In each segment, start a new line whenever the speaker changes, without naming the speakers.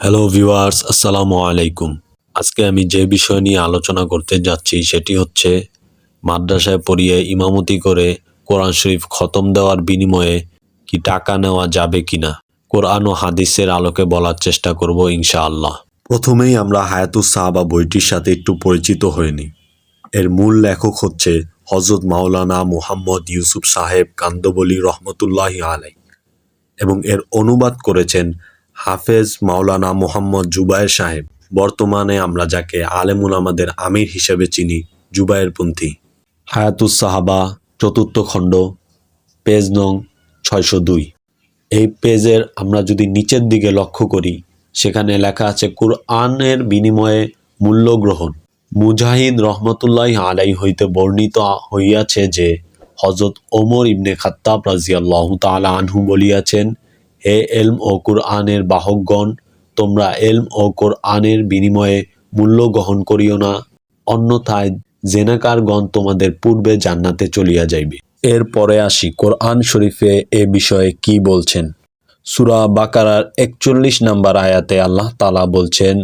Hello viewers, আসসালামু আলাইকুম। আজকে আমি যে বিষয় নিয়ে আলোচনা করতে যাচ্ছি সেটি হচ্ছে মাদ্রাসায় পড়িয়ে ইমামতি করে কোরআন শরীফ খতম দেওয়ার বিনিময়ে কি টাকা নেওয়া যাবে কিনা। কোরআন ও হাদিসের আলোকে বলার চেষ্টা করব ইনশাআল্লাহ। প্রথমেই আমরা হায়াতুস সাহাবা বইটির সাথে একটু পরিচিত হয়ে নিই। এর মূল লেখক হচ্ছে হযরত মাওলানা মুহাম্মদ ইউসুফ সাহেব কান্দবলী রহমতুল্লাহি আলাইহি এবং এর অনুবাদ করেছেন হাফেজ মাওলানা মুহাম্মদ জুবায়ের সাহেব। বর্তমানে আমরা যাকে আলেম উলামাদের আমির হিসেবে চিনি, জুবায়েরপন্থী। হায়াতুস সাহাবা চতুর্থ খণ্ড, পেজ নং 602। এই পেজের আমরা যদি নিচের দিকে লক্ষ্য করি, সেখানে লেখা আছে কুরআনের বিনিময়ে মূল্য গ্রহণ। মুজাহিদ রহমতুল্লাহি আলাইহি হইতে বর্ণিত হইয়াছে যে হযরত ওমর ইবনে খাত্তাব রাদিয়াল্লাহু তাআলা আনহু বলিয়াছেন, হে এলম ও কুরআনের বাহকগণ, তোমরা এলম ও কোরআনের বিনিময়ে মূল্য গ্রহণ করিও না, অন্যথায় জেনাকারগণ তোমাদের পূর্বে জান্নাতে চলিয়া যাইবে। এরপরে আসি কোরআন শরীফে এ বিষয়ে কি বলছেন। সূরা বাকারার 41 নম্বর আয়াতে আল্লাহ তাআলা বলছেন,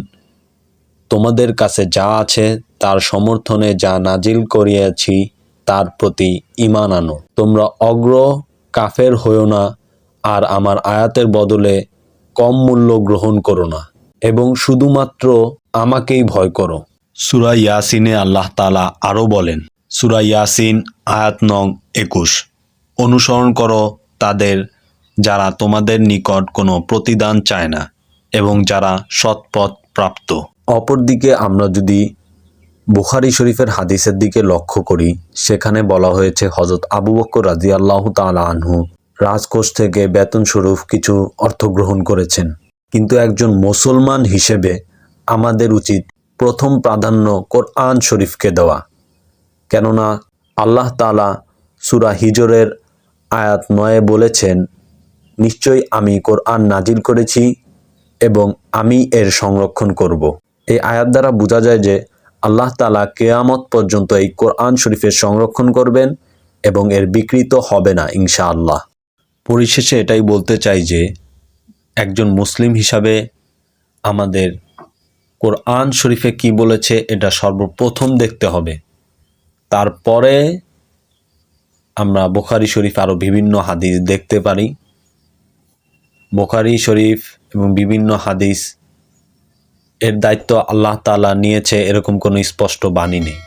তোমাদের কাছে যা আছে তার সমর্থনে যা নাজিল করিয়াছি তার প্রতি ঈমান আনো। তোমরা অগ্র কাফের হইও না, আর আমার আয়াতের বদলে কম মূল্য গ্রহণ করো না, এবং শুধুমাত্র আমাকেই ভয় করো। সূরা ইয়াসিনে আল্লাহ তাআলা আরও বলেন, সূরা ইয়াসিন আয়াত নং 21, অনুসরণ করো তাদের যারা তোমাদের নিকট কোনো প্রতিদান চায় না এবং যারা সৎপথ প্রাপ্ত। অপরদিকে আমরা যদি বুখারী শরীফের হাদিসের দিকে লক্ষ্য করি, সেখানে বলা হয়েছে হযরত আবু বকর রাদিয়াল্লাহু তাআলা আনহু রাজকোষ থেকে বেতন স্বরূপ কিছু অর্থ গ্রহণ করেছেন। কিন্তু একজন মুসলমান হিসেবে আমাদের উচিত প্রথম প্রাধান্য কোরআন শরীফকে দেওয়া, কেননা আল্লাহ তাআলা সূরা হিজরের আয়াত 9 বলেছেন, নিশ্চয়ই আমি কোরআন নাজিল করেছি এবং আমি এর সংরক্ষণ করব। এই আয়াত দ্বারা বোঝা যায় যে আল্লাহ তাআলা কিয়ামত পর্যন্ত এই কোরআন শরীফের সংরক্ষণ করবেন এবং এর বিকৃত হবে না ইনশাআল্লাহ। পরিশেষে এটাই বলতে চাই যে একজন মুসলিম হিসাবে আমাদের কোরআন শরীফে কি বলেছে এটা সর্বপ্রথম দেখতে হবে। তারপরে আমরা বুখারী শরীফ আরও বিভিন্ন হাদিস দেখতে পারি। বুখারী শরীফ এবং বিভিন্ন হাদিস এর দায়িত্ব আল্লাহ তাআলা নিয়েছে, এরকম কোনো স্পষ্ট বাণী নেই।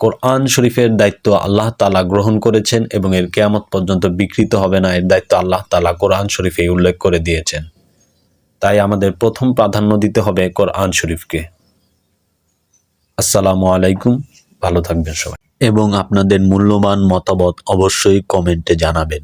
কোরআন শরীফের দায়িত্ব আল্লাহ তাআলা গ্রহণ করেছেন এবং এর কিয়ামত পর্যন্ত বিকৃত হবে না, এর দায়িত্ব আল্লাহ তাআলা কোরআন শরীফে উল্লেখ করে দিয়েছেন। তাই আমাদের প্রথম প্রাধান্য দিতে হবে কোরআন শরীফকে। আসসালামু আলাইকুম, ভালো থাকবেন সবাই এবং আপনাদের মূল্যবান মতামত অবশ্যই কমেন্টে জানাবেন।